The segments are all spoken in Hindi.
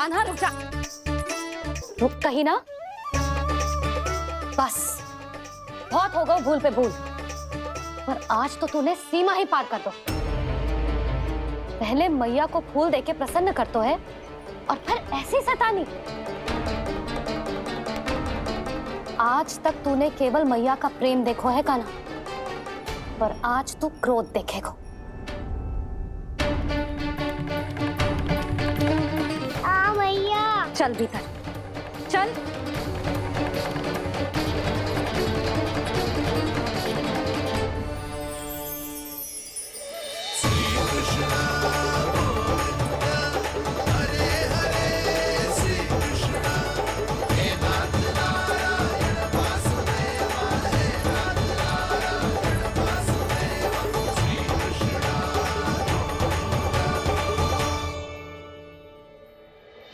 कान्हा रुक जा, रुक कहीं ना। बस बहुत हो गया भूल पे भूल, पर आज तो तूने सीमा ही पार कर दो। पहले मैया को फूल देके प्रसन्न करतो है और फिर ऐसी सतानी। आज तक तूने केवल मैया का प्रेम देखो है कान्हा, पर आज तू क्रोध देखेगा। मैया चल भीतर चल।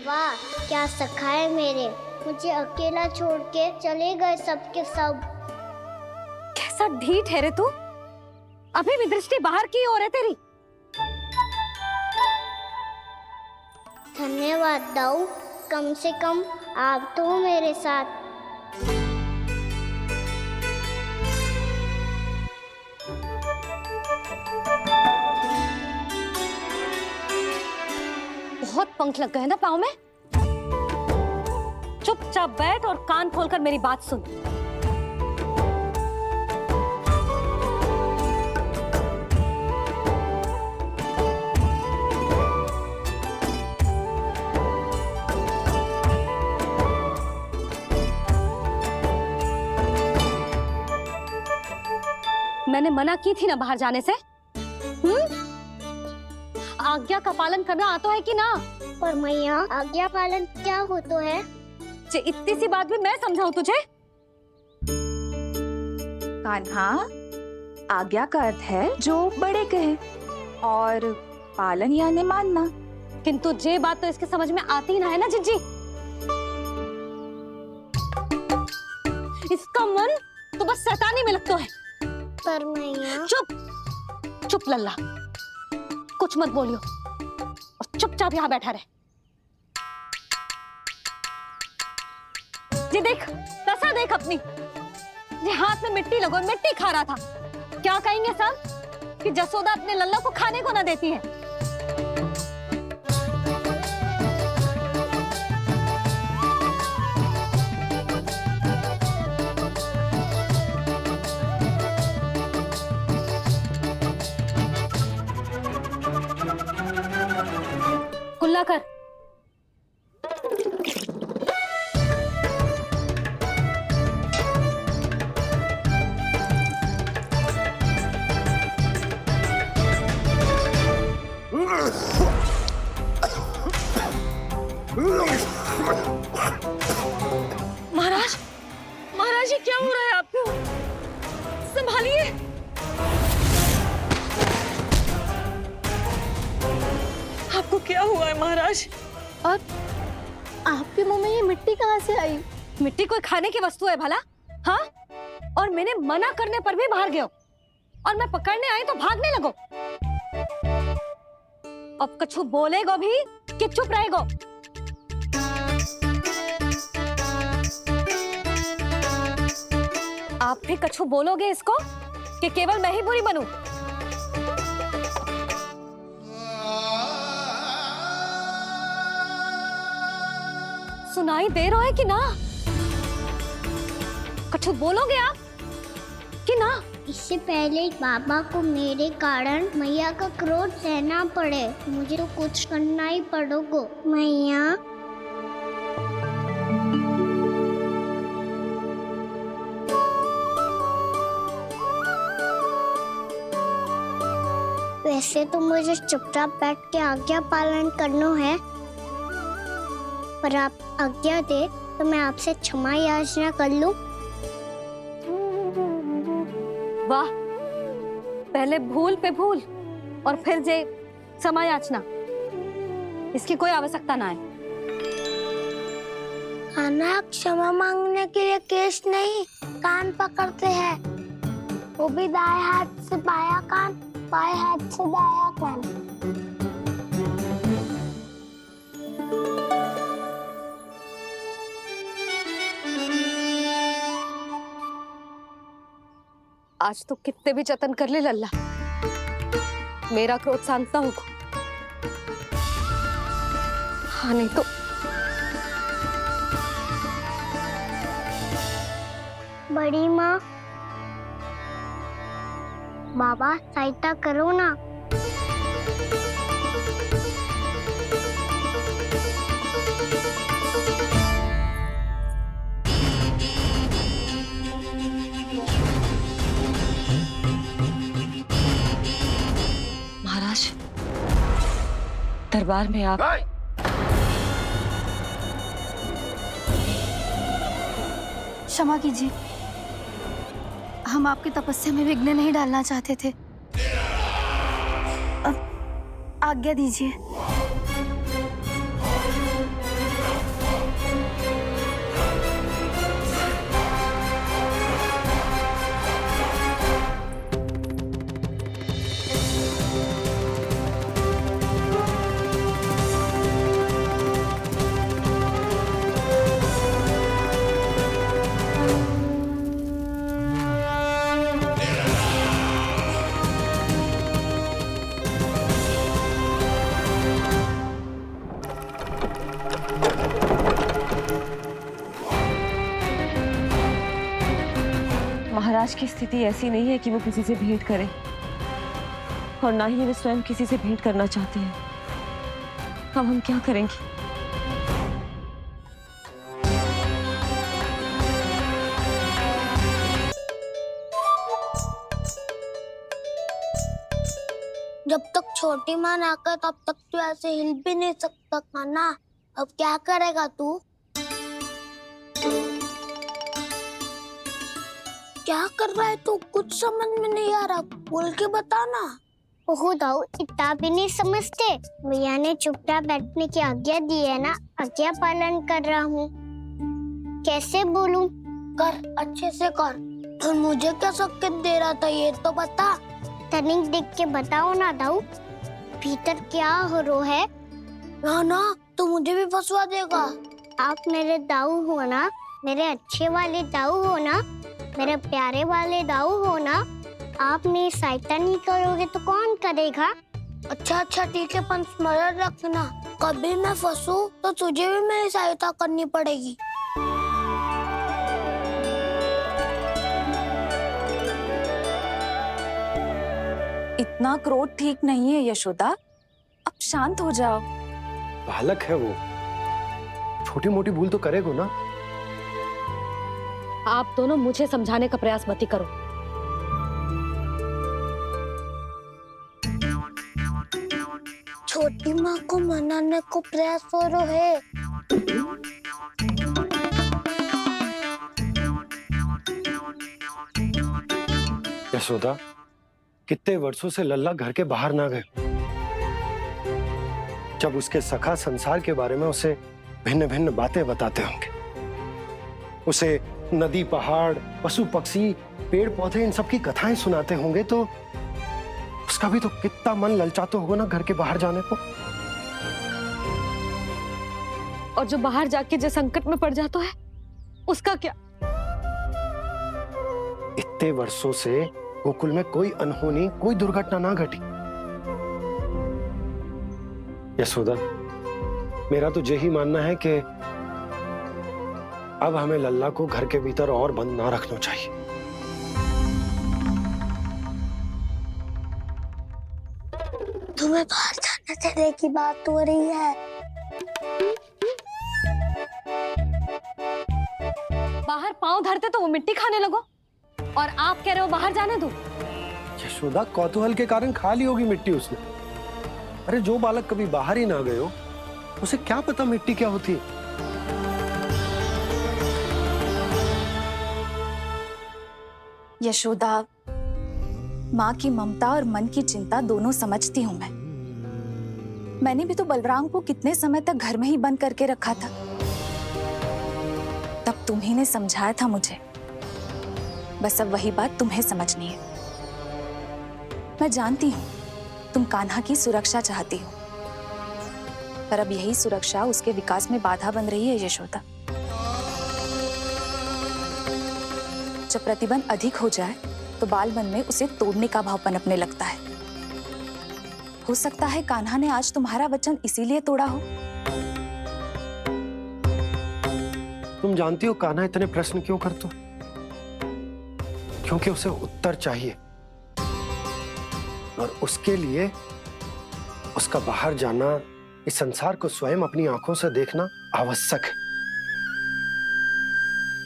वाह क्या सखा है मेरे, मुझे अकेला छोड़ के चले गए सबके सब। कैसा ढीठ है रे तू, अभी भी दृष्टि बाहर की ओर है तेरी। धन्यवाद दाऊ, कम से कम आप तो हो मेरे साथ। बहुत पंख लग गए ना पाँव में। चुपचाप बैठ और कान खोलकर मेरी बात सुन। मैंने मना की थी ना बाहर जाने से। आज्ञा का पालन करना आता है कि ना? पर मैया आज्ञा पालन क्या होता है? इतनी सी बात भी मैं समझाऊं तुझे? कान्हा, आज्ञा का अर्थ है जो बड़े कहे, और पालन यानी मानना। किंतु ये बात तो इसके समझ में आती ही ना है ना जिज्जी। इसका मन तो बस शैतानी में लगता है। पर मैया चुप चुप लल्ला, कुछ मत बोलियो और चुपचाप यहाँ बैठा रहे। ये देख तसा देख अपनी, ये हाथ में मिट्टी लगो, मिट्टी खा रहा था। क्या कहेंगे सब कि जसोदा अपने लल्ला को खाने को ना देती है। कुल्ला कर। महाराज, महाराज ये क्या हो रहा है आपको? संभालिए। आपको क्या हुआ है महाराज? और आपके मुंह में ये मिट्टी कहाँ से आई? मिट्टी कोई खाने की वस्तु है भला? हाँ, और मैंने मना करने पर भी बाहर गए और मैं पकड़ने आई तो भागने लगो। अब कछु बोलेगो भी कि चुप रहेगो? आप भी कछु बोलोगे इसको कि केवल मैं ही बुरी बनूं? सुनाई दे रहा है कि ना? कछु बोलोगे आप कि ना? इससे पहले बाबा को मेरे कारण मैया का क्रोध सहना पड़े, मुझे तो कुछ करना ही पड़ेगा। मैया वैसे तो मुझे चुपचाप बैठ के आज्ञा पालन करना है, पर आप आज्ञा दे तो मैं आपसे क्षमा याचना कर लूं। वाह, पहले भूल पे भूल और फिर जे क्षमा याचना, इसकी कोई आवश्यकता ना है। खाना क्षमा मांगने के लिए केस नहीं, कान पकड़ते हैं, वो भी दाएं हाथ से बायां कान, बाएं हाथ से दायां कान। आज तो कितने भी जतन कर ले लल्ला, मेरा क्रोध शांत ना होगा। हाँ नहीं तो बड़ी माँ, बाबा सहायता करो ना। महाराज, दरबार में आप क्षमा कीजिए, हम आपकी तपस्या में विघ्न नहीं डालना चाहते थे। अब आज्ञा दीजिए। महाराज की स्थिति ऐसी नहीं है कि वो किसी से भेंट करें, और ना ही वे स्वयं किसी से भेंट करना चाहते हैं। अब हम क्या करेंगे? जब तक छोटी माँ ना कर तब तक तू ऐसे हिल भी नहीं सकता था ना। अब क्या करेगा तू? क्या कर रहा है तू? कुछ समझ में नहीं आ रहा, बोल के बता ना। ओहो दाऊ, इतना भी नहीं समझते। भैया ने चुपचाप बैठने की आज्ञा दी है ना, आज्ञा पालन कर रहा हूँ। कैसे बोलूं? कर, अच्छे से कर। और मुझे क्या संकेत दे रहा था ये तो बता। तनिक देख के बताओ ना दाऊ, भीतर क्या हो रहा है? ना तू मुझे भी फंसवा देगा। आप मेरे दाऊ हो ना, मेरे अच्छे वाले दाऊ हो ना, मेरे प्यारे वाले दाऊ हो ना। आप मेरी सहायता नहीं करोगे तो कौन करेगा? अच्छा ठीक है, पर स्मरण रखना, कभी मैं फंसूं तो तुझे भी मेरी सहायता करनी पड़ेगी। इतना क्रोध ठीक नहीं है यशोदा, अब शांत हो जाओ। बालक है वो, छोटी मोटी भूल तो करेगा ना। आप दोनों मुझे समझाने का प्रयास मत ही करो। छोटी माँ को मनाने को प्रयास हो रहा है। यशोदा, कितने वर्षों से लल्ला घर के बाहर ना गए। जब उसके सखा संसार के बारे में उसे भिन्न भिन्न बातें बताते होंगे, उसे नदी, पहाड़, पशु पक्षी, पेड़ पौधे, इन सब की कथाएं सुनाते होंगे, तो उसका भी तो कितना मन ललचाता होगा ना घर के बाहर जाने को। और जो बाहर जाके जो संकट में पड़ जाता है उसका क्या? इतने वर्षों से गोकुल में कोई अनहोनी, कोई दुर्घटना ना घटी। यशोदा, मेरा तो यही मानना है कि अब हमें लल्ला को घर के भीतर और बंद ना रखना चाहिए। तुम्हें बाहर जाने देने की बात हो रही है। बाहर पांव धरते तो वो मिट्टी खाने लगो, और आप कह रहे हो बाहर जाने दो। यशोदा, कौतूहल के कारण खा ली होगी मिट्टी उसने। अरे जो बालक कभी बाहर ही ना गए हो, उसे क्या पता मिट्टी क्या होती है। यशोदा, माँ की ममता और मन की चिंता दोनों समझती हूँ मैं। मैंने भी तो बलराम को कितने समय तक घर में ही बंद करके रखा था। तब तुम्ही ने समझाया था मुझे, बस अब वही बात तुम्हें समझनी है। मैं जानती हूँ तुम कान्हा की सुरक्षा चाहती हो, पर अब यही सुरक्षा उसके विकास में बाधा बन रही है यशोदा। जब प्रतिबंध अधिक हो जाए तो बाल मन में उसे तोड़ने का भाव पनपने लगता है। हो सकता है कान्हा ने आज तुम्हारा वचन इसीलिए तोड़ा हो। तुम जानती हो कान्हा इतने प्रश्न क्यों करता है? क्योंकि उसे उत्तर चाहिए और उसके लिए उसका बाहर जाना, इस संसार को स्वयं अपनी आंखों से देखना आवश्यक है।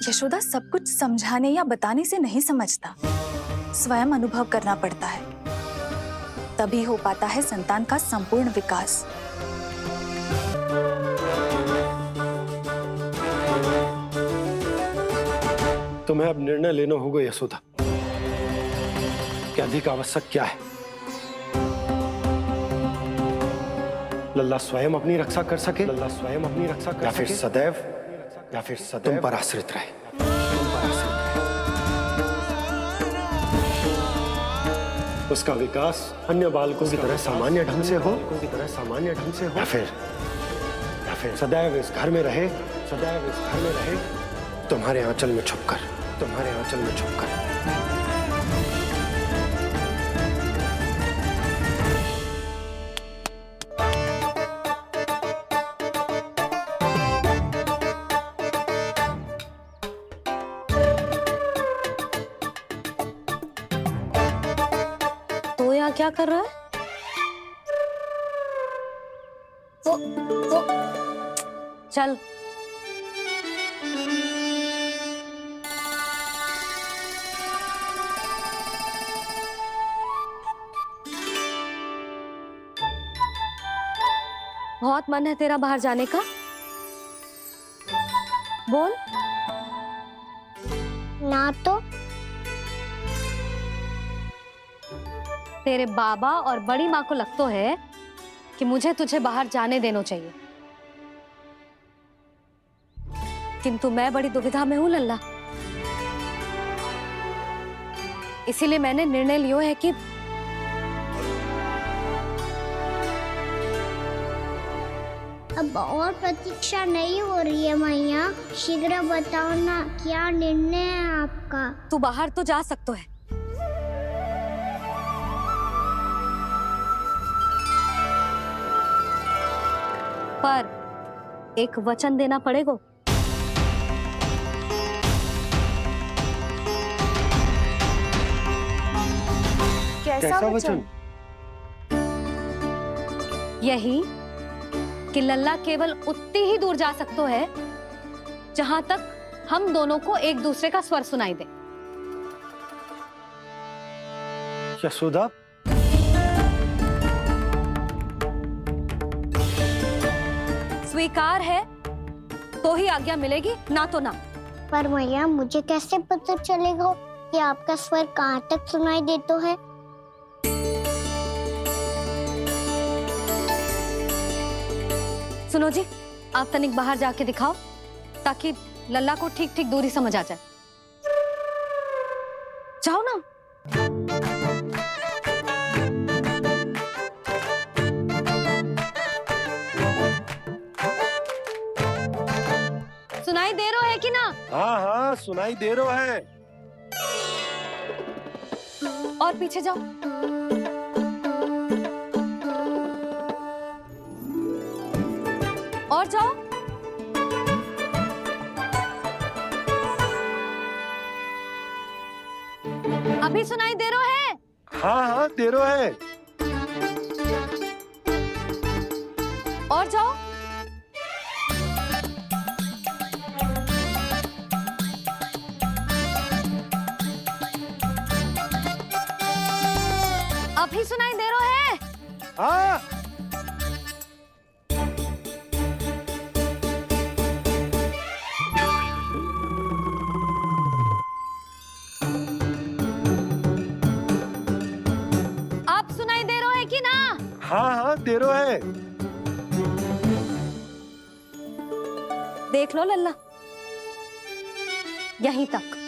यशोदा सब कुछ समझाने या बताने से नहीं समझता, स्वयं अनुभव करना पड़ता है, तभी हो पाता है संतान का संपूर्ण विकास। तुम्हें अब निर्णय लेना होगा यशोदा कि अधिक आवश्यक क्या है। लल्ला स्वयं अपनी रक्षा कर सके, लल्ला स्वयं अपनी रक्षा कर सके, या फिर सदैव तुम पर आश्रित रहे, तुम पर आश्रित रहे। उसका विकास अन्य बालकों की तरह सामान्य ढंग से हो, या फिर सदैव इस घर में रहे, तुम्हारे आंचल में छुपकर। तो यहाँ क्या कर रहा है? वो चल। बहुत मन है तेरा बाहर जाने का? बोल। ना तो तेरे बाबा और बड़ी माँ को लगता है कि मुझे तुझे बाहर जाने देना चाहिए, किंतु मैं बड़ी दुविधा में हूं लल्ला। इसीलिए मैंने निर्णय लिया है कि अब और प्रतीक्षा नहीं हो रही है मैया, शीघ्र बताओ ना क्या निर्णय है आपका। तू बाहर तो जा सकता है, पर एक वचन देना पड़ेगा। कैसा वचन? यही कि लल्ला केवल उतनी ही दूर जा सकता है जहां तक हम दोनों को एक दूसरे का स्वर सुनाई दे। यशोदा, स्वीकार है तो ही आज्ञा मिलेगी, ना तो ना। पर मैया मुझे कैसे पता चलेगा कि आपका स्वर कहाँ तक सुनाई देता है? सुनो जी, आप तनिक बाहर जाके दिखाओ ताकि लल्ला को ठीक ठीक दूरी समझ आ जाए। जाओ ना। सुनाई दे रहा है कि ना? हाँ हाँ सुनाई दे रहा है। और पीछे जाओ। और जाओ। अभी सुनाई दे रहा है? हाँ हाँ दे रहा है। और जाओ। अभी सुनाई दे रहा है? हाँ आप सुनाई दे रहा है कि ना? हाँ हाँ दे रहा है। देख लो लल्ला, यहीं तक।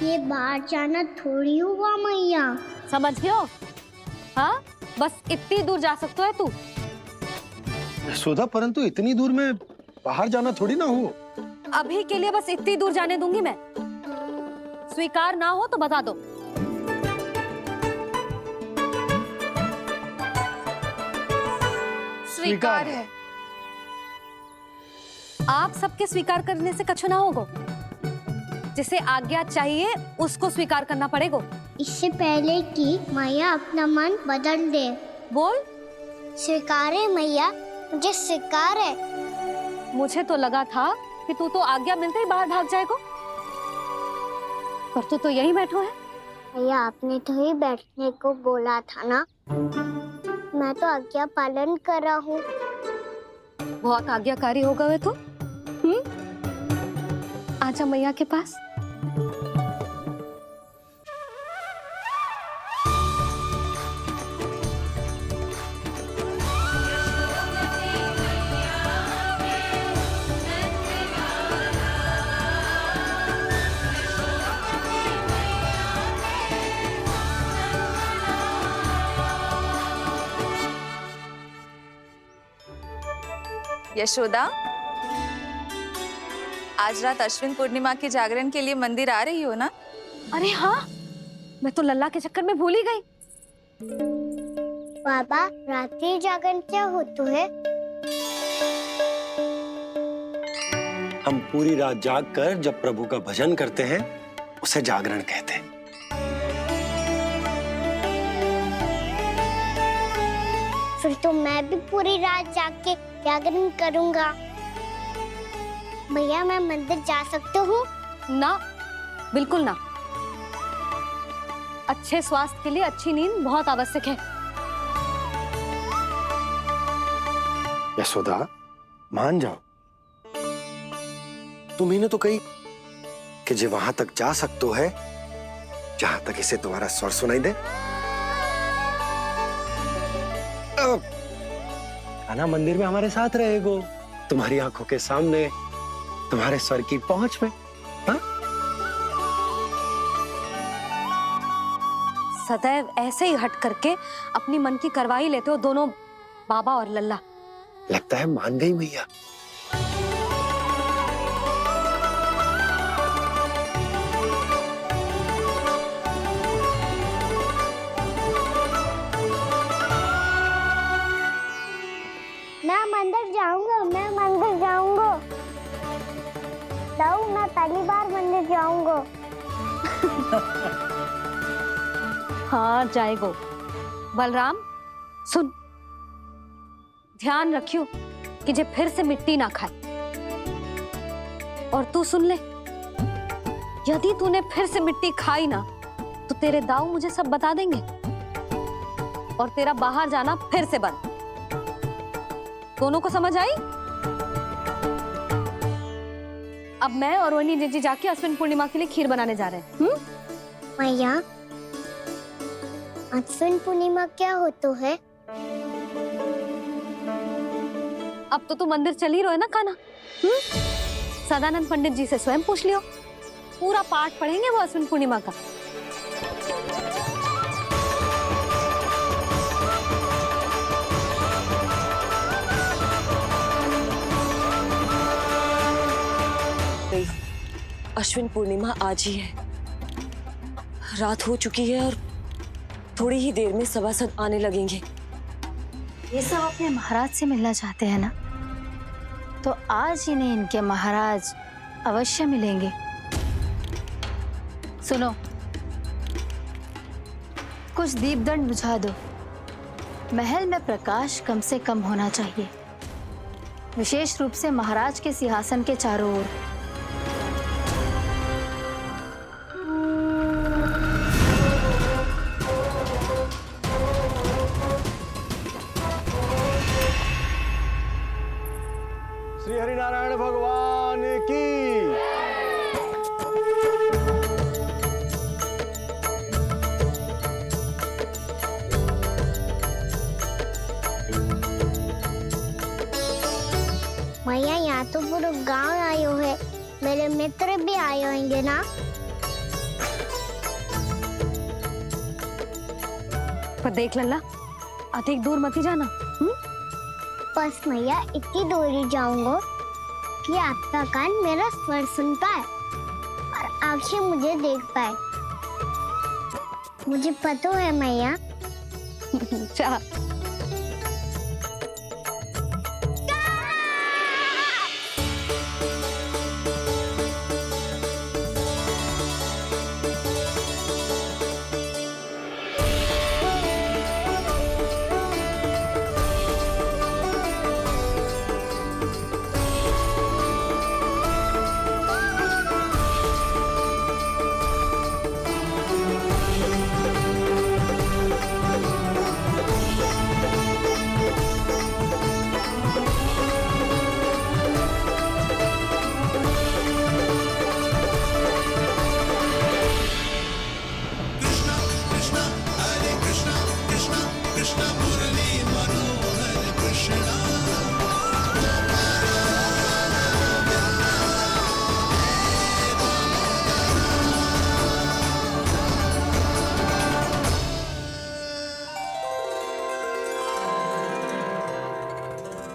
ये बाहर जाना थोड़ी हुआ मैया। समझ गयो? हाँ, बस इतनी दूर जा सकता है तू। यशोदा, परंतु इतनी दूर में बाहर जाना थोड़ी ना हो। अभी के लिए बस इतनी दूर जाने दूंगी मैं। स्वीकार ना हो तो बता दो। स्वीकार है। आप सबके स्वीकार करने से कछु ना होगो। जिसे आज्ञा चाहिए उसको स्वीकार करना पड़ेगा। इससे पहले कि मैया अपना मन बदल दे। बोल। स्वीकार है मैया, मुझे स्वीकार है। मुझे तो लगा था कि तू तो आज्ञा मिलते ही बाहर भाग जाएगा, पर तू तो यहीं बैठो है। भैया आपने तो ही बैठने को बोला था ना, मैं तो आज्ञा पालन कर रहा हूँ। बहुत आज्ञाकारी हो गए तो। आजा मैया के पास। यशोदा, आज रात अश्विन पूर्णिमा के जागरण के लिए मंदिर आ रही हो ना? अरे हाँ, मैं तो लल्ला के चक्कर में भूल ही गई। बाबा, रात्रि जागरण क्या होता है? हम पूरी रात जाग कर जब प्रभु का भजन करते हैं उसे जागरण कहते हैं। फिर तो मैं भी पूरी रात जाग के जागरण करूंगा। भैया मैं मंदिर जा सकती हूँ? ना, बिल्कुल ना। अच्छे स्वास्थ्य के लिए अच्छी नींद बहुत आवश्यक है। यशोदा, मान जाओ। तुम्ही ने तो कही कि जे वहां तक जा सकते है जहां तक इसे तुम्हारा स्वर सुनाई दे। खाना मंदिर में हमारे साथ रहेगो, तुम्हारी आंखों के सामने, तुम्हारे स्वर की पहुंच में। हाँ? सदैव ऐसे ही हट करके अपनी मन की करवाई लेते हो दोनों बाबा और लल्ला। लगता है मान गई मैया। मैं मंदिर जाऊंगा, मैं मंदिर जाऊंगा। दाऊ, मैं पहली बार मंदिर जाऊंगा। हाँ जाएगो। बलराम सुन, ध्यान रखियो कि जे फिर से मिट्टी ना खाए। और तू सुन ले, यदि तूने फिर से मिट्टी खाई ना तो तेरे दाऊ मुझे सब बता देंगे और तेरा बाहर जाना फिर से बंद। दोनों को समझ आई? अब मैं और रोहिणी जीजी जाके अश्विन पूर्णिमा के लिए खीर बनाने जा रहे हैं। मैया, अश्विन पूर्णिमा क्या होता है? अब तो तू मंदिर चल ही रहो है ना खाना। सदानंद पंडित जी से स्वयं पूछ लियो, पूरा पाठ पढ़ेंगे वो अश्विन पूर्णिमा का। अश्विन पूर्णिमा आज ही है। रात हो चुकी है और थोड़ी ही देर में सभासद आने लगेंगे। ये सब अपने महाराज से मिलना चाहते हैं ना, तो आज इन्हें इनके महाराज अवश्य मिलेंगे। सुनो, कुछ दीपदंड बुझा दो। महल में प्रकाश कम से कम होना चाहिए, विशेष रूप से महाराज के सिंहासन के चारों ओर। श्री हरिनारायण भगवान की। मैया, यहाँ तो पूरा गांव आयो है, मेरे मित्र भी आए होंगे ना? पर देख लल्ला, अधिक दूर मत ही जाना। बस मैया, इतनी दूर ही जाऊंगा। ताकि आपका कान मेरा स्वर सुन पाए और आंखें मुझे देख पाए। मुझे पता है मैया। अच्छा,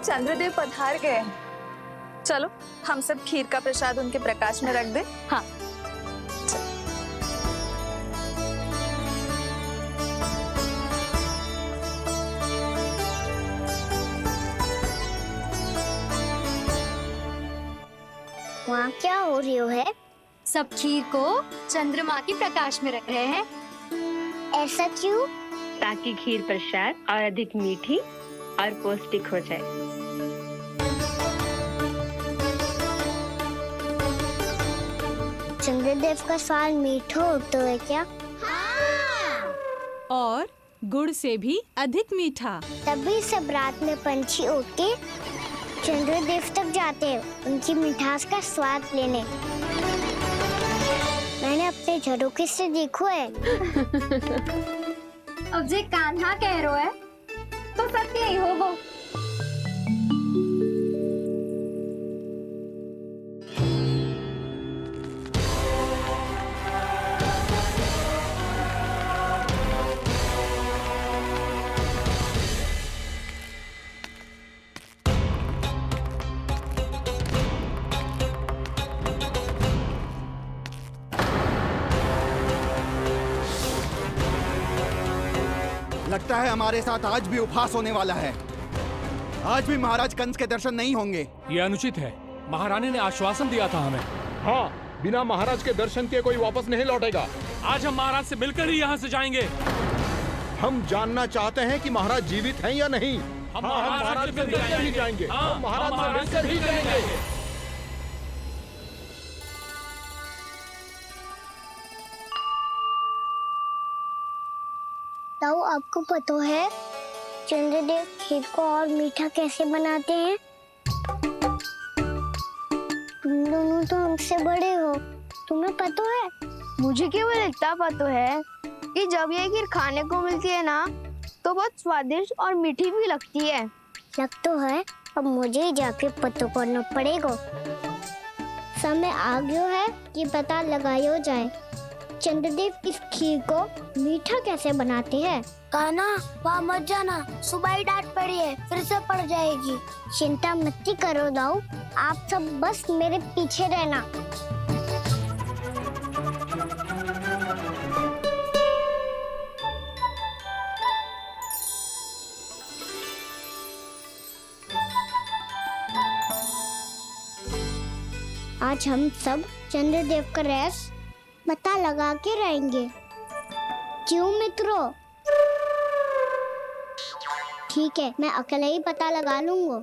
चंद्रदेव पधार गए। चलो हम सब खीर का प्रसाद उनके प्रकाश में रख दे। हाँ। वहाँ क्या हो रही है? सब खीर को चंद्रमा की प्रकाश में रख रहे हैं। ऐसा क्यों? ताकि खीर प्रसाद और अधिक मीठी और पौष्टिक हो जाए। चंद्रदेव का स्वाद मीठा होता है क्या? और गुड़ से भी अधिक मीठा। तभी सब रात में पंछी उड़ के चंद्रदेव तक जाते हैं उनकी मिठास का स्वाद लेने। मैंने अपने झरोखे से देखो है। अब जे कान्हा कह रहा है तो सत्य ही होगा। लगता है हमारे साथ आज भी उपहास होने वाला है। आज भी महाराज कंस के दर्शन नहीं होंगे। ये अनुचित है। महारानी ने आश्वासन दिया था हमें। हाँ, बिना महाराज के दर्शन के कोई वापस नहीं लौटेगा। आज हम महाराज से मिलकर ही यहाँ से जाएंगे। हम जानना चाहते हैं कि महाराज जीवित हैं या नहीं। हम महाराज से मिलकर ही जाएंगे। हम महाराज से मिलकर ही जाएंगे। ताऊ, आपको पता है चंद्रदेव खीर को और मीठा कैसे बनाते हैं? तुम दोनों तो हमसे बड़े हो, तुम्हें पता है? मुझे केवल इतना पता है कि जब ये खीर खाने को मिलती है ना तो बहुत स्वादिष्ट और मीठी भी लगती है। लग तो है, अब मुझे ही जाके पता करना पड़ेगा। समय आ गया है कि पता लगाया जाए चंद्रदेव इस खीर को मीठा कैसे बनाते हैं। कान्हा, वहाँ मत जाना, सुबह ही डांट पड़ी है, फिर से पड़ जाएगी। चिंता मत करो दाऊ, आप सब बस मेरे पीछे रहना। आज हम सब चंद्रदेव का रहस्य पता लगा के रहेंगे। क्यों मित्रों? ठीक है, मैं अकेले ही पता लगा लूंगा।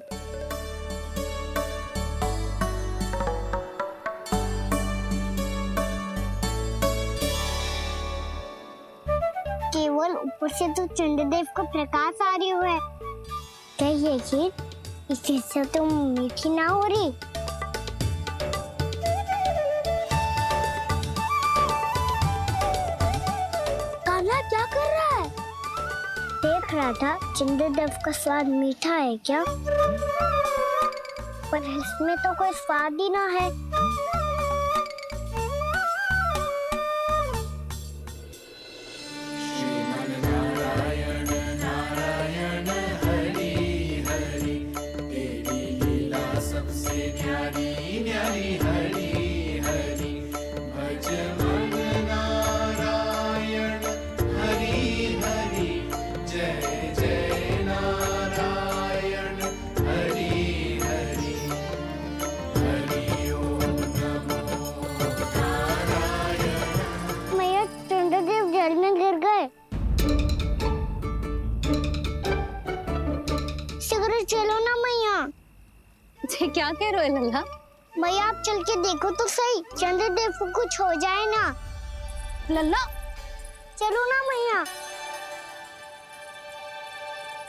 केवल ऊपर से तो चंद्रदेव का प्रकाश आ रही है। क्या ये खीर इससे तो मीठी ना हो रही? क्या कर रहा है? देख रहा था चंद्रदेव का स्वाद मीठा है क्या, पर इसमें तो कोई स्वाद ही ना है। सबसे प्यारी जल में गिर गए। शीघ्र चलो ना मैया। ये क्या कह रहे हो लल्ला? मैया आप चल के देखो तो सही, चंद्रदेव को कुछ हो जाए ना। लल्ला चलो ना मैया।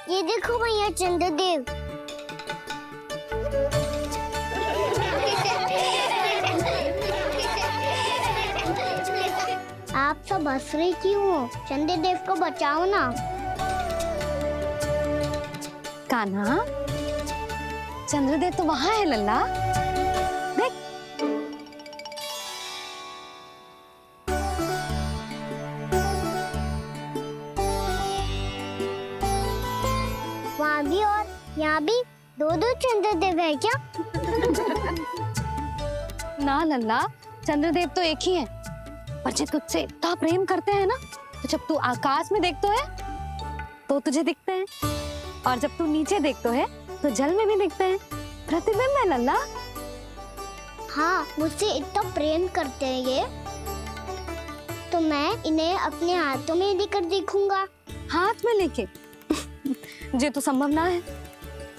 ये देखो मैया चंद्रदेव। आप सब हंस रही क्यों हो? चंद्रदेव को बचाओ ना। कान्हा, चंद्रदेव तो वहां है लल्ला, देख। वहाँ भी और यहाँ भी दो दो चंद्रदेव है क्या? ना लल्ला, चंद्रदेव तो एक ही है। पर जब तुझसे इतना प्रेम करते हैं ना, तो जब तू आकाश में देखतो है तो तुझे दिखते हैं, और जब तू नीचे देखतो है तो जल में भी दिखते हैं। प्रतिबिंब है लल्ला। हाँ, मुझसे इतना प्रेम करते हैं ये, तो मैं इन्हें अपने हाथों में लेकर देखूंगा। हाथ में लेके? ये तो संभव ना है।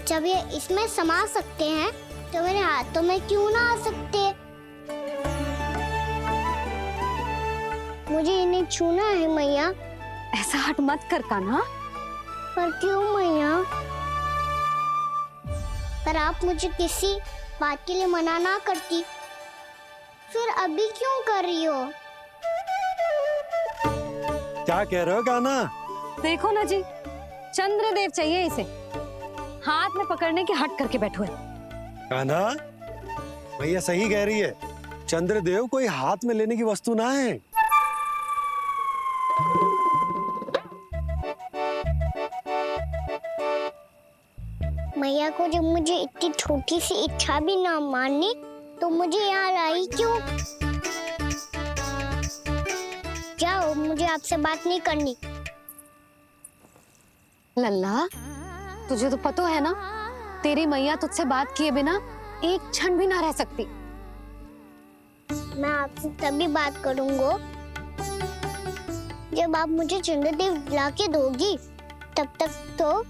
जब ये इसमें समा सकते हैं तो मेरे हाथों में क्यों ना आ सकते? मुझे इन्हें छूना है मैया। ऐसा हट मत कर कान्हा। पर क्यों मैया? पर आप मुझे किसी बात के लिए मना ना करती, फिर अभी क्यों कर रही हो? क्या कह रहे हो कान्हा? देखो ना जी, चंद्रदेव चाहिए इसे। हाथ में पकड़ने के हट करके बैठो है। कान्हा, भैया सही कह रही है। चंद्रदेव कोई हाथ में लेने की वस्तु ना है। मैया को जब मुझे इतनी छोटी सी इच्छा भी ना माननी, तो मुझे यहाँ लाई क्यों? जाओ, मुझे आपसे बात नहीं करनी। लल्ला, तुझे तो पता है ना, तेरी मैया तुझसे बात किए बिना एक क्षण भी ना रह सकती। मैं आपसे तभी बात करूंगा जब आप मुझे चंद्रदेव ला के दोगी। तब तक तो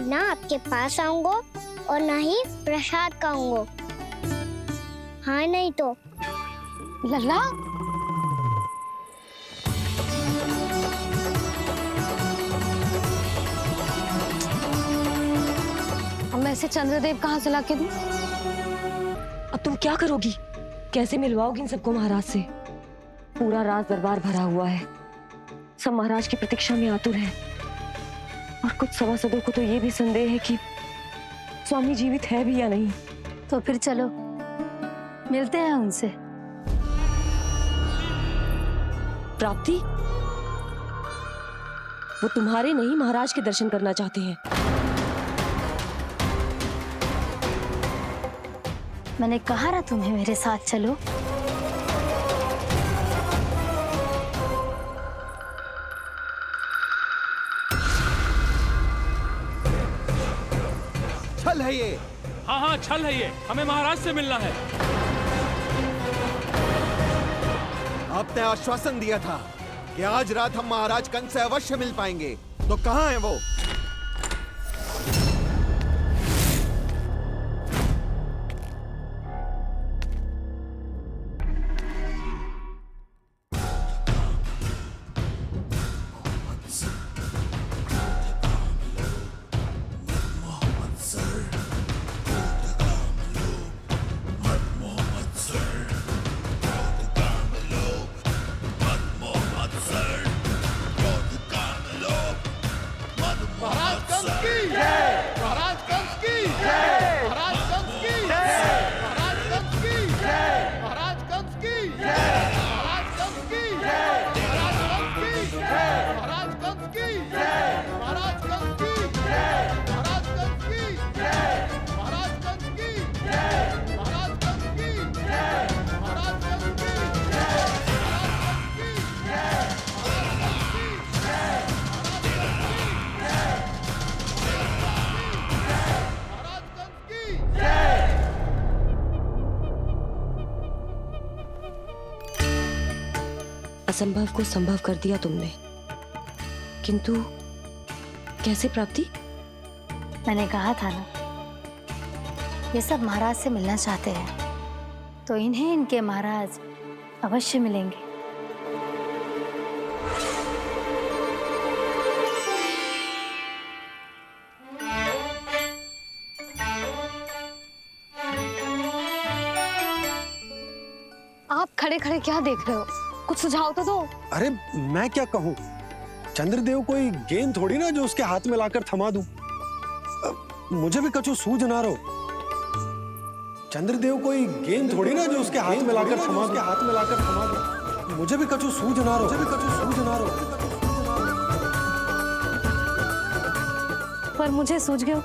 ना आपके पास आऊंगा और ना ही प्रसाद खाऊंगा। हाँ नहीं तो? लल्ला, अब मैं इसे चंद्रदेव कहाँ से लाके दूं? अब तुम क्या करोगी? कैसे मिलवाओगी इन सबको महाराज से? पूरा राज दरबार भरा हुआ है, सब महाराज की प्रतीक्षा में आतुर हैं। और कुछ सभासदों को तो ये भी संदेह है कि स्वामी जीवित है भी या नहीं। तो फिर चलो मिलते हैं उनसे। प्राप्ति, वो तुम्हारे नहीं महाराज के दर्शन करना चाहते हैं। मैंने कहा ना तुम्हें मेरे साथ चलो। छल है ये। हाँ हाँ, छल है ये। हमें महाराज से मिलना है। आपने आश्वासन दिया था कि आज रात हम महाराज कंस से अवश्य मिल पाएंगे, तो कहाँ है वो? असंभव को संभव कर दिया तुमने। किंतु कैसे प्राप्ति? मैंने कहा था ना, ये सब महाराज से मिलना चाहते हैं, तो इन्हें इनके महाराज अवश्य मिलेंगे। आप खड़े खड़े क्या देख रहे हो? कुछ सुझाव तो दो। अरे मैं क्या कहूँ, चंद्रदेव कोई गेंद थोड़ी ना जो उसके हाथ में लाकर थमा दूं। मुझे भी कछु सूझ ना रहो। चंद्रदेव कोई गेंद थोड़ी ना जो उसके हाथ में लाकर थमा दूं। मुझे भी कछु सूझ ना रहो। पर मुझे सूझ गयो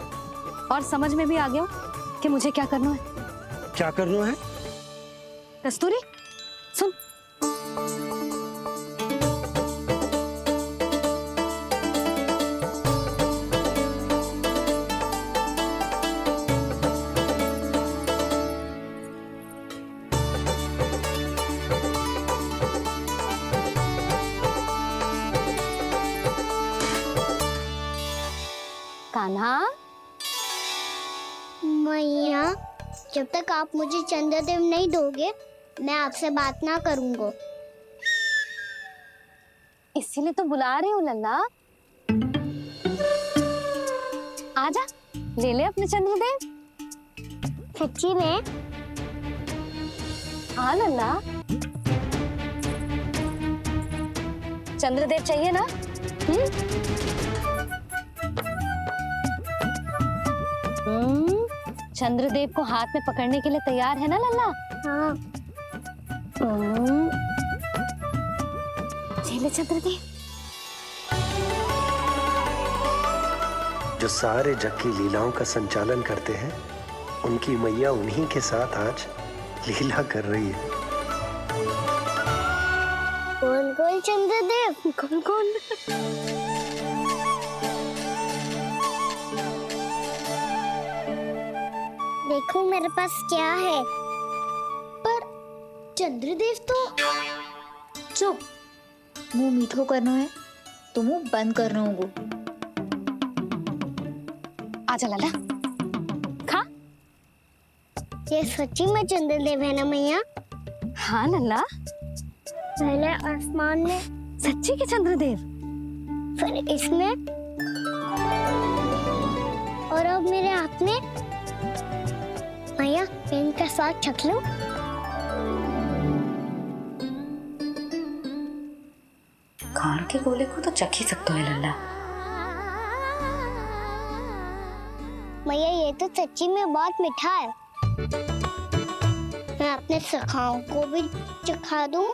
और समझ में भी आ गया कि मुझे क्या करना है। क्या करना है? कस्तूरी सुन, कान्हा। मैया, जब तक आप मुझे चंद्रदेव नहीं दोगे मैं आपसे बात ना करूंगा। इसीलिए तो बुला रही हूँ लल्ला। आजा, ले ले अपने चंद्रदेव। सच्ची में? हाँ लल्ला, चंद्रदेव चाहिए ना? चंद्रदेव को हाथ में पकड़ने के लिए तैयार है ना लल्ला? हाँ। ले चंद्रदेव। जो सारे जग की लीलाओं का संचालन करते हैं, उनकी मैया उन्हीं के साथ आज लीला कर रही है। कौन कौन चंद्रदेव? कौन कौन? देखो मेरे पास क्या है। पर चंद्रदेव तो चुप, मुंह मीठो करना है तो मुंह बंद करना होगा। आजा लल्ला, खा। ये सच्ची में चंद्रदेव है ना मैया? हाँ लल्ला, पहले आसमान में, सच्ची के चंद्रदेव, फिर इसमें, और अब मेरे हाथ में। मैया, इनका साथ चख लो। खान के गोले को तो चख ही सकते है लल्ला। मैया, ये तो सच्ची में बहुत मीठा है। मैं अपने सखाओं को भी चखा दूं?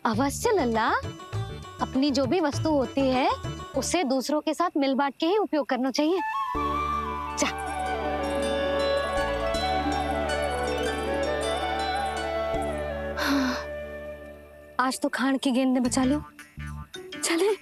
अवश्य लल्ला, अपनी जो भी वस्तु होती है उसे दूसरों के साथ मिल बांट के ही उपयोग करना चाहिए। जा। हाँ, आज तो खान की गेंद ने बचा लो। चले।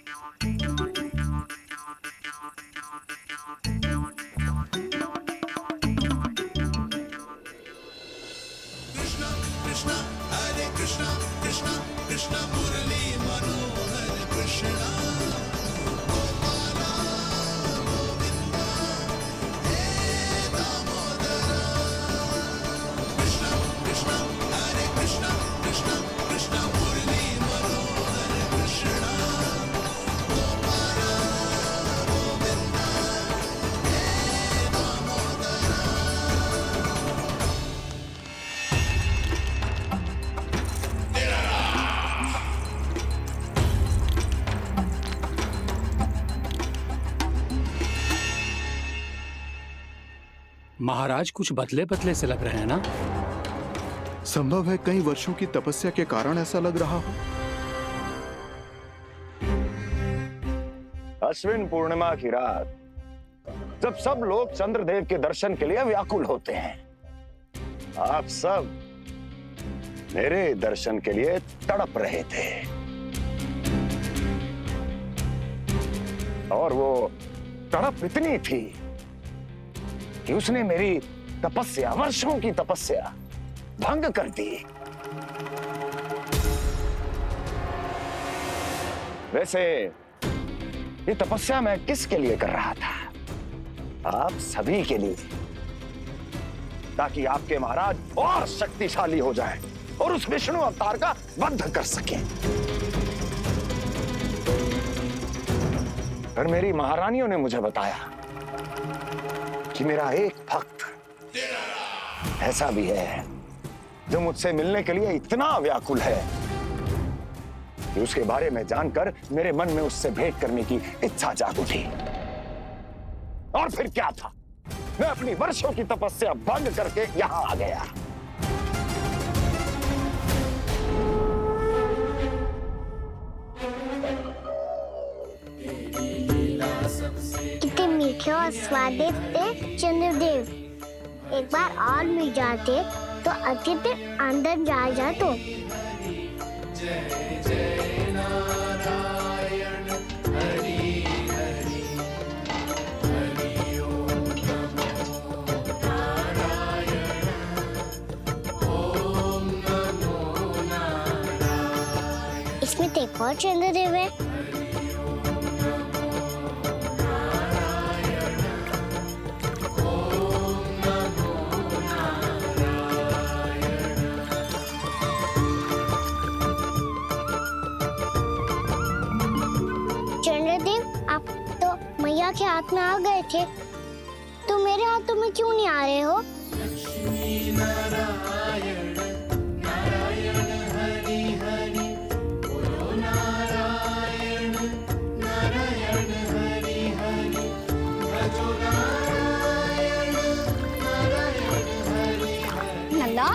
महाराज कुछ बदले बदले से लग रहे हैं ना? संभव है कई वर्षों की तपस्या के कारण ऐसा लग रहा हो। अश्विन पूर्णिमा की रात, जब सब लोग चंद्रदेव के दर्शन के लिए व्याकुल होते हैं, आप सब मेरे दर्शन के लिए तड़प रहे थे। और वो तड़प इतनी थी कि उसने मेरी तपस्या, वर्षों की तपस्या भंग कर दी। वैसे ये तपस्या मैं किसके लिए कर रहा था? आप सभी के लिए, ताकि आपके महाराज और शक्तिशाली हो जाएं और उस विष्णु अवतार का वध कर सकें। पर मेरी महारानियों ने मुझे बताया कि मेरा एक भक्त ऐसा भी है जो मुझसे मिलने के लिए इतना व्याकुल है कि उसके बारे में जानकर मेरे मन में उससे भेंट करने की इच्छा जाग उठी। और फिर क्या था, मैं अपनी वर्षों की तपस्या भंग करके यहां आ गया। कितने मीठे और स्वादिष्ट थे चंद्रदेव। एक बार और मिल जाते तो अच्छे से अंदर जा तो। इसमें तो एक और चंद्रदेव है। चंद्रदेव, आप तो मैया के हाथ में आ गए थे, तो मेरे हाथों में क्यों नहीं आ रहे हो? नंदा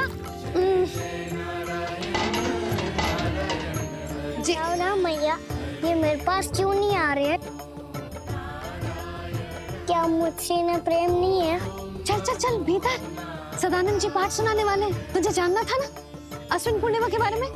जी ना मैया, ये मेरे पास क्यों नहीं आ रहे हैं? क्या मुझसे इन्हें प्रेम नहीं है? चल चल चल भीतर, सदानंद जी पाठ सुनाने वाले। तुझे जानना था ना अश्विन पूर्णिमा के बारे में?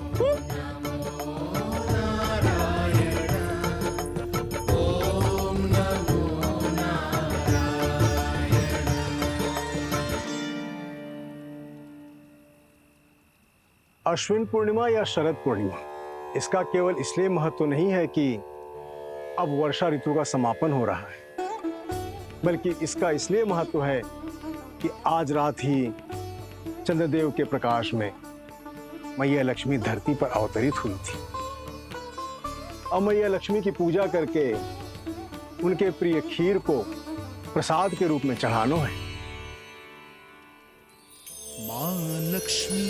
अश्विन पूर्णिमा या शरद पूर्णिमा, इसका केवल इसलिए महत्व नहीं है कि अब वर्षा ऋतु का समापन हो रहा है, बल्कि इसका इसलिए महत्व है कि आज रात ही चंद्रदेव के प्रकाश में मैया लक्ष्मी धरती पर अवतरित हुई थी। अब मैया लक्ष्मी की पूजा करके उनके प्रिय खीर को प्रसाद के रूप में चढ़ाना है। मां लक्ष्मी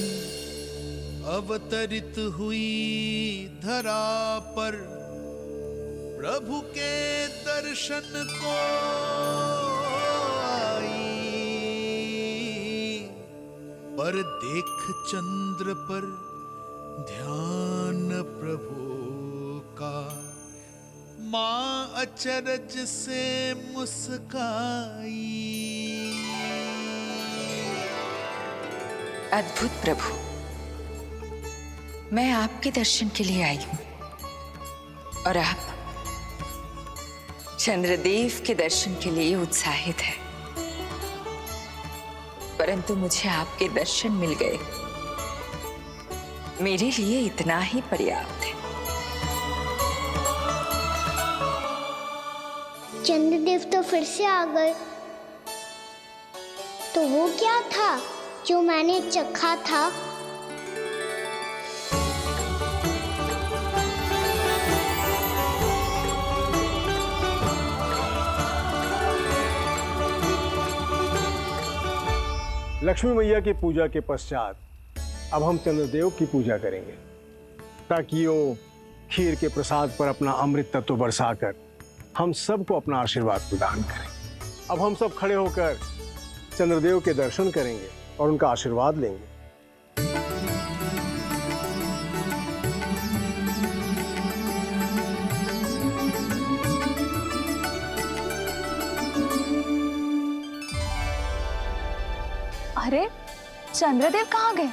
अवतरित हुई धरा पर, प्रभु के दर्शन को आई, पर देख चंद्र पर ध्यान प्रभु का, मां अचरज से मुस्काई। अद्भुत प्रभु, मैं आपके दर्शन के लिए आई हूं और आप चंद्रदेव के दर्शन के लिए उत्साहित है, परंतु मुझे आपके दर्शन मिल गए, मेरे लिए इतना ही पर्याप्त है। चंद्रदेव तो फिर से आ गए, तो वो क्या था जो मैंने चखा था? लक्ष्मी मैया की पूजा के पश्चात अब हम चंद्रदेव की पूजा करेंगे, ताकि वो खीर के प्रसाद पर अपना अमृत तत्व बरसाकर हम सबको अपना आशीर्वाद प्रदान करें। अब हम सब खड़े होकर चंद्रदेव के दर्शन करेंगे और उनका आशीर्वाद लेंगे। अरे चंद्रदेव कहाँ गए?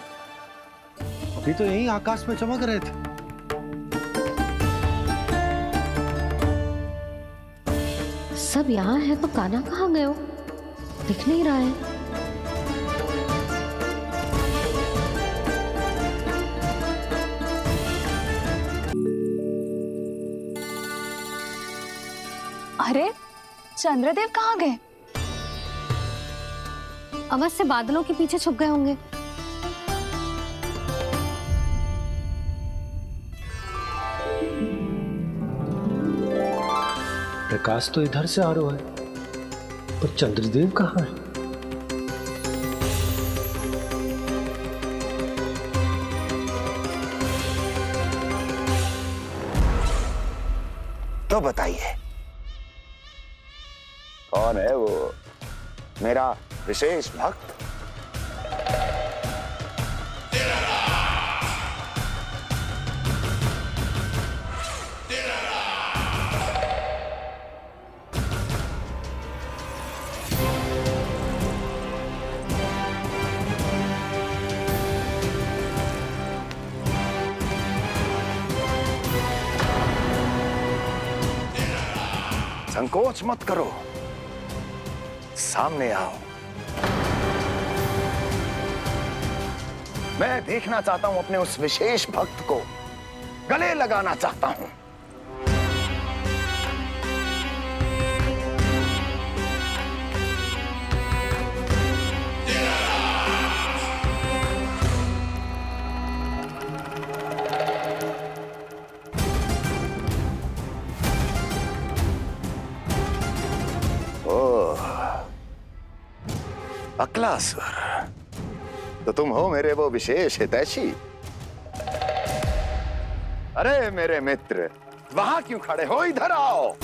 अभी तो यही आकाश में चमक रहे थे। सब यहाँ है तो कान्हा कहाँ गए हो? दिख नहीं रहा है। अरे चंद्रदेव कहाँ गए? अवश्य बादलों के पीछे छुप गए होंगे। प्रकाश तो इधर से आ रहा है, पर चंद्रदेव कहाँ है? तो बताइए कौन है वो मेरा विशेष भक्त? संकोच मत करो, सामने आओ। मैं देखना चाहता हूं अपने उस विशेष भक्त को, गले लगाना चाहता हूं। अक्लासुर, तो तुम हो मेरे वो विशेष हितैषी। अरे मेरे मित्र, वहां क्यों खड़े हो? इधर आओ।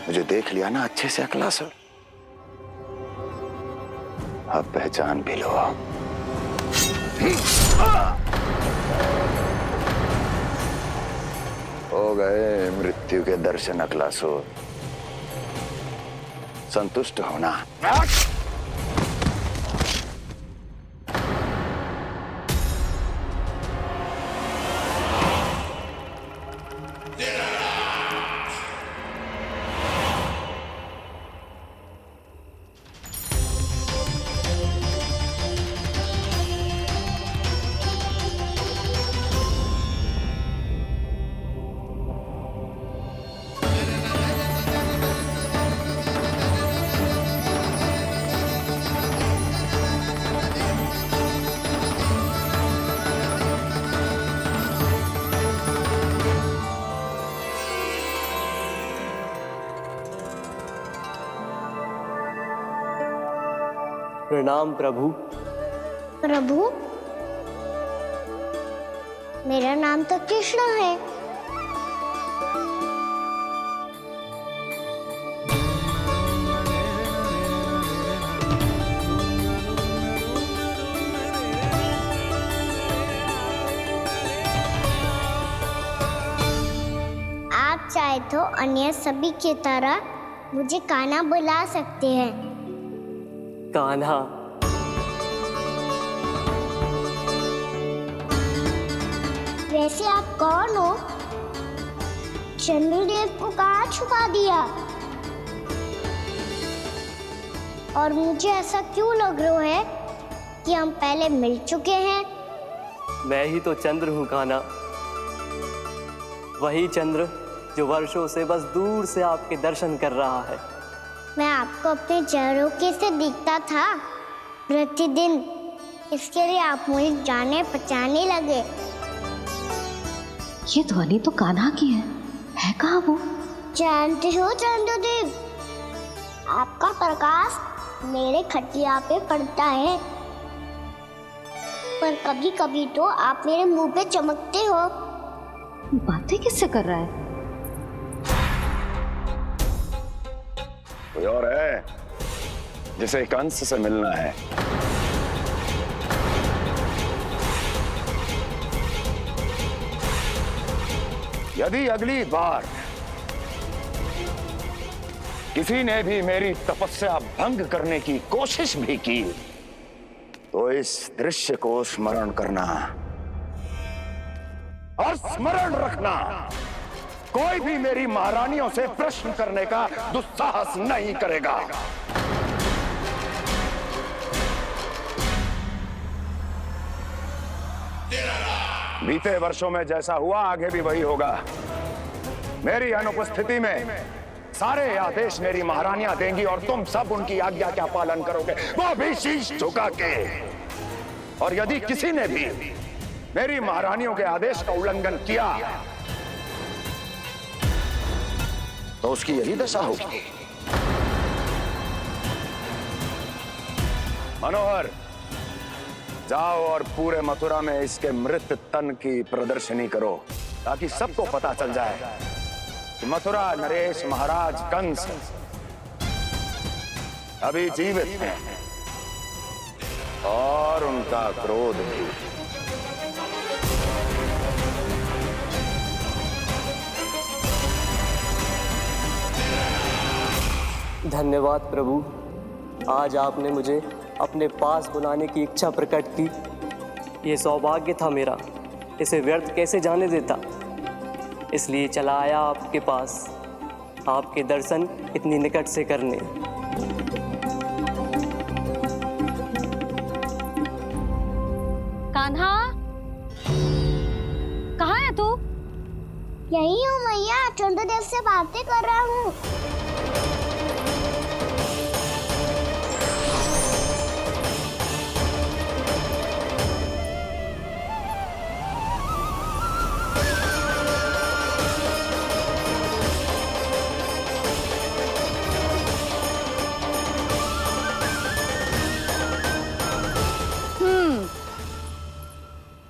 मुझे देख लिया ना अच्छे से अक्लासुर? अब पहचान भी लो। हो गए मृत्यु के दर्शन अक्लासुर, संतुष्ट होना। प्रणाम प्रभु। प्रभु, मेरा नाम तो कृष्ण है। आप चाहे तो अन्य सभी की तरह मुझे कान्हा बुला सकते हैं। कान्हा? वैसे आप कौन हो? चंद्रदेव को कहाँ छुपा दिया? और मुझे ऐसा क्यों लग रहा है कि हम पहले मिल चुके हैं? मैं ही तो चंद्र हूँ कान्हा, वही चंद्र जो वर्षों से बस दूर से आपके दर्शन कर रहा है। मैं आपको अपने झरोखे से दिखता था प्रतिदिन, इसके लिए आप मुझे जाने पहचाने लगे। ये ध्वनि तो कान्हा की है कहाँ वो? जानते हो चंद्रदेव, आपका प्रकाश मेरे खटिया पे पड़ता है, पर कभी कभी तो आप मेरे मुंह पे चमकते हो। बातें किससे कर रहा है? कोई और है जिसे कंस से मिलना है? यदि अगली बार किसी ने भी मेरी तपस्या भंग करने की कोशिश भी की तो इस दृश्य को स्मरण करना। और स्मरण रखना, कोई भी मेरी महारानियों से प्रश्न करने का दुस्साहस नहीं करेगा। बीते वर्षों में जैसा हुआ आगे भी वही होगा। मेरी अनुपस्थिति में सारे आदेश मेरी महारानियां देंगी और तुम सब उनकी आज्ञा का पालन करोगे, वो भी शीश झुका के। और यदि किसी ने भी मेरी महारानियों के आदेश का उल्लंघन किया तो उसकी यही दशा होगी। मनोहर, जाओ और पूरे मथुरा में इसके मृत तन की प्रदर्शनी करो, ताकि सबको पता चल जाए कि मथुरा नरेश महाराज कंस अभी जीवित हैं और उनका क्रोध भी। धन्यवाद प्रभु, आज आपने मुझे अपने पास बुलाने की इच्छा प्रकट की। ये सौभाग्य था मेरा, इसे व्यर्थ कैसे जाने देता। इसलिए चला आया आपके पास, आपके दर्शन इतनी निकट से करने। कान्हा, कहाँ है तू? यही हूँ मैया, चंद्रदेव से बातें कर रहा हूँ।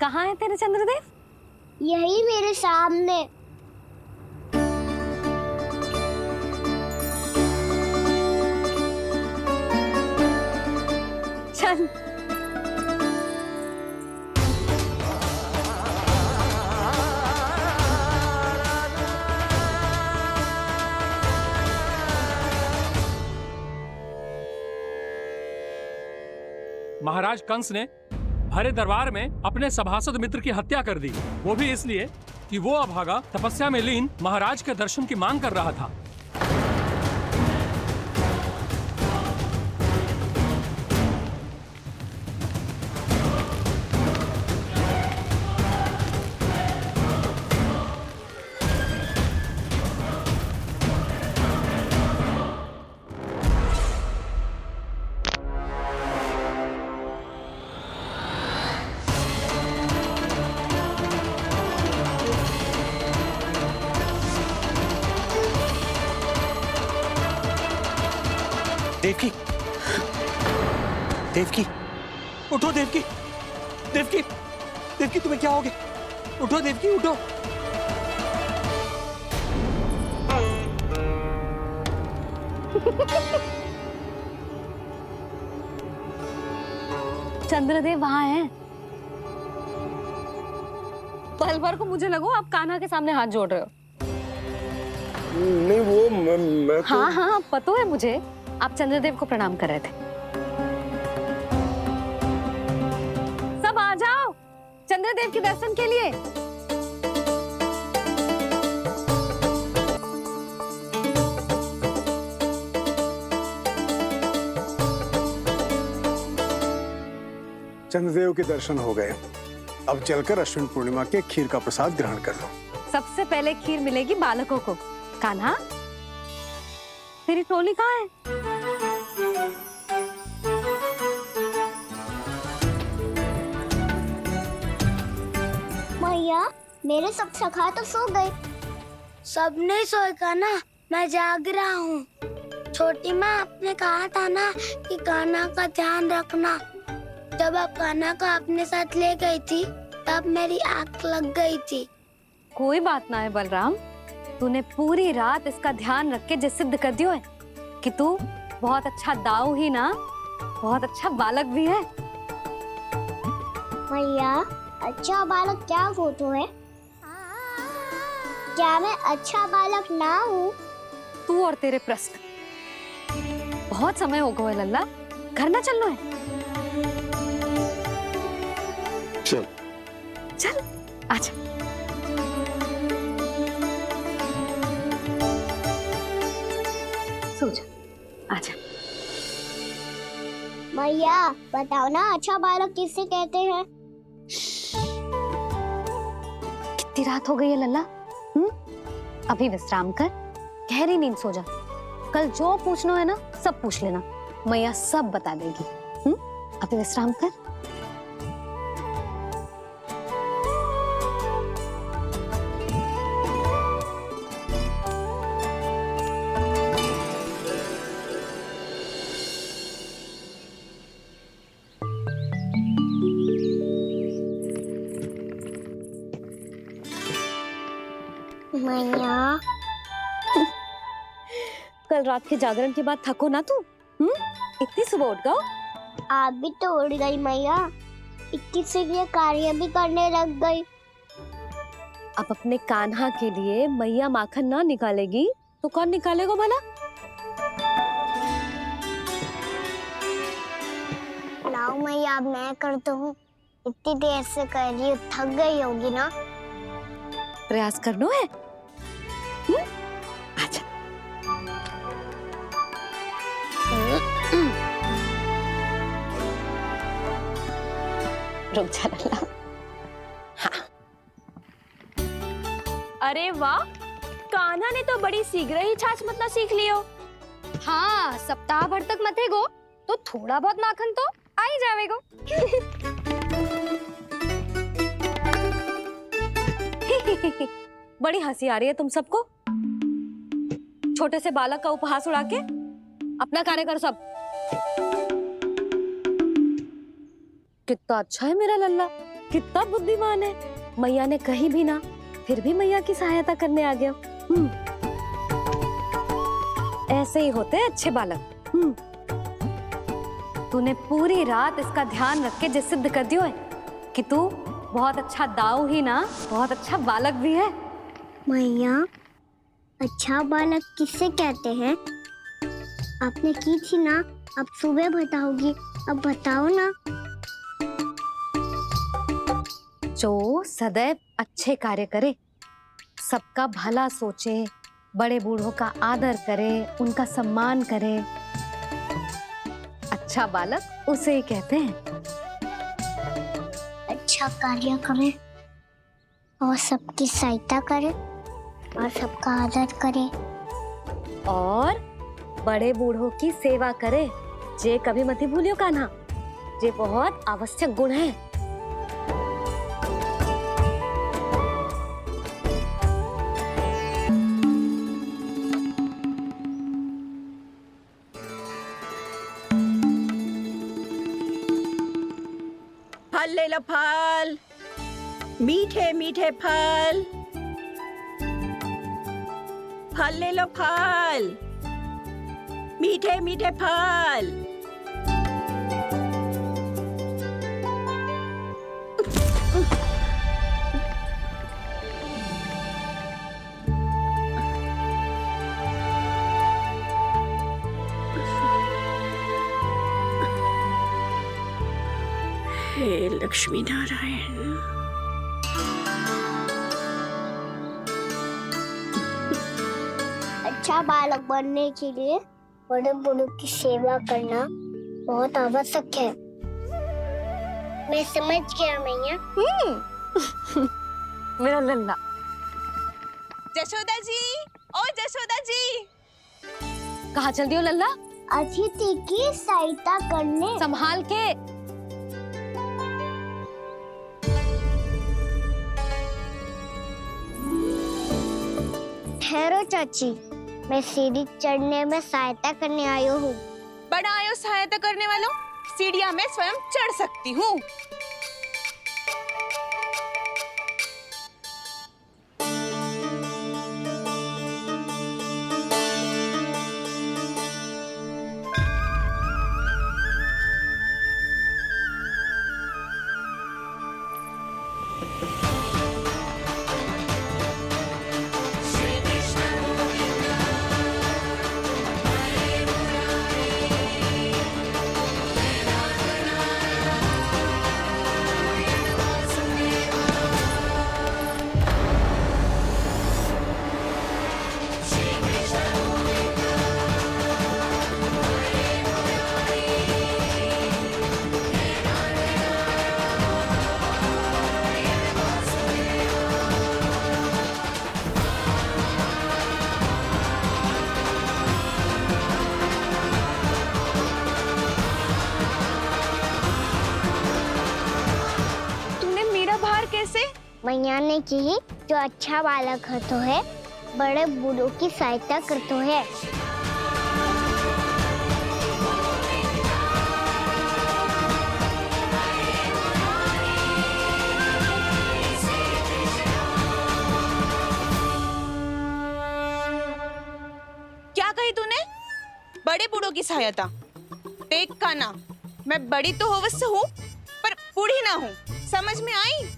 कहाँ है तेरे चंद्रदेव? यही मेरे सामने। चल। महाराज कंस ने भरे दरबार में अपने सभासद मित्र की हत्या कर दी, वो भी इसलिए कि वो अभागा तपस्या में लीन महाराज के दर्शन की मांग कर रहा था। देवकी, देवकी, उठो देवकी, देवकी, देवकी तुम्हें क्या हो गया? उठो देवकी, उठो। चंद्रदेव वहाँ हैं। पल भर को मुझे लगो आप कान्हा के सामने हाथ जोड़ रहे हो। नहीं, वो मैं तो... हाँ हाँ, पता है मुझे, आप चंद्रदेव को प्रणाम कर रहे थे। सब आ जाओ चंद्रदेव के दर्शन के लिए। चंद्रदेव के दर्शन हो गए, अब चलकर अश्विन पूर्णिमा के खीर का प्रसाद ग्रहण कर लो। सबसे पहले खीर मिलेगी बालकों को। कान्हा, तेरी टोली कहाँ है? मैया, मेरे सब सखा तो सो गए। सब नहीं सोए का ना, मैं जाग रहा हूँ। छोटी माँ, आपने कहा था ना कि कान्हा का ध्यान रखना। जब आप कान्हा को अपने साथ ले गई थी तब मेरी आंख लग गई थी। कोई बात ना है बलराम, तूने पूरी रात इसका ध्यान रख के जो सिद्ध कर दियो है कि तू बहुत अच्छा दाऊ ही ना, बहुत अच्छा बालक भी है। मैया, अच्छा बालक क्या फोटो है? क्या मैं अच्छा बालक ना हूँ? तू और तेरे प्रश्न। बहुत समय हो गया लल्ला, घर ना चलना है? चल चल, आजा। मैया बताओ ना, अच्छा बालक किससे कहते हैं? कितनी रात हो गई है लल्ला? अभी विश्राम कर, गहरी नींद सो जा। कल जो पूछना है ना सब पूछ लेना, मैया सब बता देगी। अभी विश्राम कर। मैया कल रात के जागरण के बाद थको ना तू? इतनी सुबह उठ गओ? आप भी तो उड़ गई मैया, इक्की से ये कार्य भी करने लग गई। अब अपने कान्हा के लिए मैया माखन ना निकालेगी तो कौन निकालेगा भला? लाओ मैया, अब मैं करता हूँ। इतनी देर से कर रही हूँ, थक गई होगी ना? प्रयास करना है। अच्छा। रुक जा लल्ला। अरे वाह, कान्हा ने तो बड़ी शीघ्र ही छाछ मतना सीख लियो। हाँ, सप्ताह भर तक मते गो तो थोड़ा बहुत माखन तो आ ही जावेगो। बड़ी हंसी आ रही है तुम सबको। छोटे से बालक का उपहास उड़ा के अपना कार्य करो सब। कितना अच्छा है मेरा लल्ला, कितना बुद्धिमान है। मैया ने कही भी ना, फिर भी मैया की सहायता करने आ गया। ऐसे ही होते हैं अच्छे बालक। तूने पूरी रात इसका ध्यान रख के जो सिद्ध कर दियो है कि तू बहुत अच्छा दाऊ ही ना, बहुत अच्छा बालक भी है। मैया, अच्छा बालक किससे कहते हैं? आपने की थी ना, अब सुबह बताओगी, अब बताओ ना। जो सदैव अच्छे कार्य करे, सबका भला सोचे, बड़े बूढ़ों का आदर करे, उनका सम्मान करे, अच्छा बालक उसे ही कहते हैं। अच्छा कार्य करे और सबकी सहायता करे और सबका आदर करे और बड़े बूढ़ों की सेवा करे। जे कभी मत भूलियो कान्हा, जे बहुत आवश्यक गुण है। फल ले लो, फल, मीठे मीठे फल। फल ले लो, फल, मीठे मीठे फल। हे लक्ष्मी नारायण। अच्छा बालक बनने के लिए बड़े बूढ़ों की सेवा करना बहुत आवश्यक है। मैं समझ गया मैया। मेरा लल्ला। जशोदा जी, ओ जशोदा जी। कहाँ चल दियो लल्ला? अतिथि की सहायता करने। संभाल के। ठहरो चाची, मैं सीढ़ी चढ़ने में सहायता करने आई हूँ। बड़ा आयो सहायता करने वालों, सीढ़ियां मैं स्वयं चढ़ सकती हूँ। मैया ने की जो अच्छा बालक होतो है बड़े बूढ़ों की सहायता करतो है। क्या कही तूने? बड़े बूढ़ों की सहायता? देख काना, मैं बड़ी तो अवश्य हूँ पर बूढ़ी ना हूँ, समझ में आई?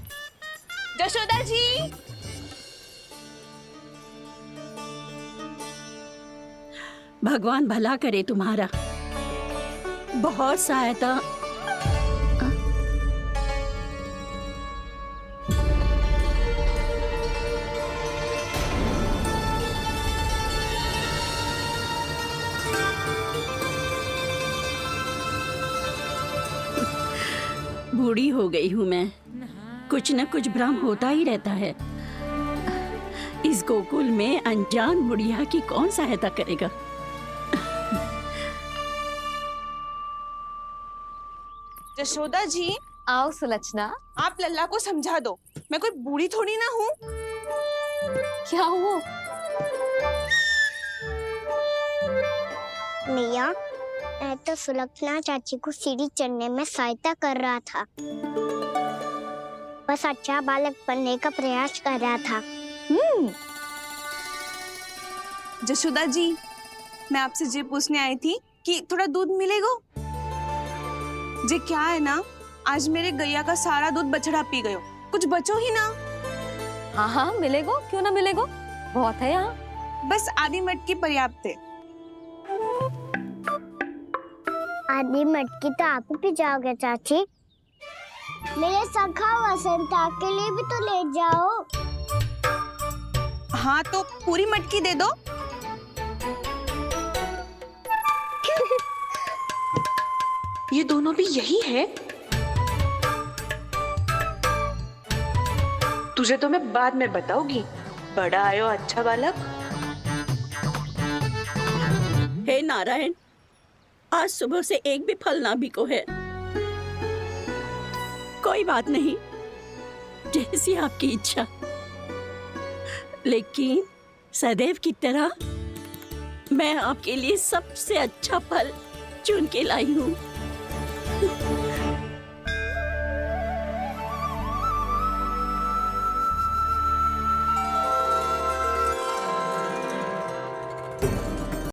जशोदा जी, भगवान भला करे तुम्हारा। बहुत सहायता। बूढ़ी हो गई हूँ मैं, कुछ न कुछ भ्रम होता ही रहता है। इस गोकुल में अनजान बुढ़िया की कौन सहायता करेगा? जशोदा जी, आओ सुलक्षणा। आप लल्ला को समझा दो, मैं कोई बूढ़ी थोड़ी ना हूँ। क्या हुआ? मैया, मैं तो सुलक्षणा चाची को सीढ़ी चढ़ने में सहायता कर रहा था, बस अच्छा बालक बनने का प्रयास कर रहा था। जशोदा जी, मैं आपसे ये पूछने आई थी कि थोड़ा दूध मिलेगा? जे क्या है ना, आज मेरे गैया का सारा दूध बछड़ा पी गयो, कुछ बचो ही ना। हाँ हाँ मिलेगो, क्यों ना मिलेगो, बहुत है यहाँ। बस आधी मटकी पर्याप्त है। आधी मटकी तो आप ही पी जाओगे चाची। मेरे सखा वसंता के लिए भी तो ले जाओ। हाँ तो पूरी मटकी दे दो। ये दोनों भी यही है? तुझे तो मैं बाद में बताऊंगी। बड़ा आयो अच्छा बालक। हे नारायण, आज सुबह से एक भी फल ना बिको है। कोई बात नहीं, जैसी आपकी इच्छा, लेकिन सदैव की तरह मैं आपके लिए सबसे अच्छा फल चुन के लाई हूँ।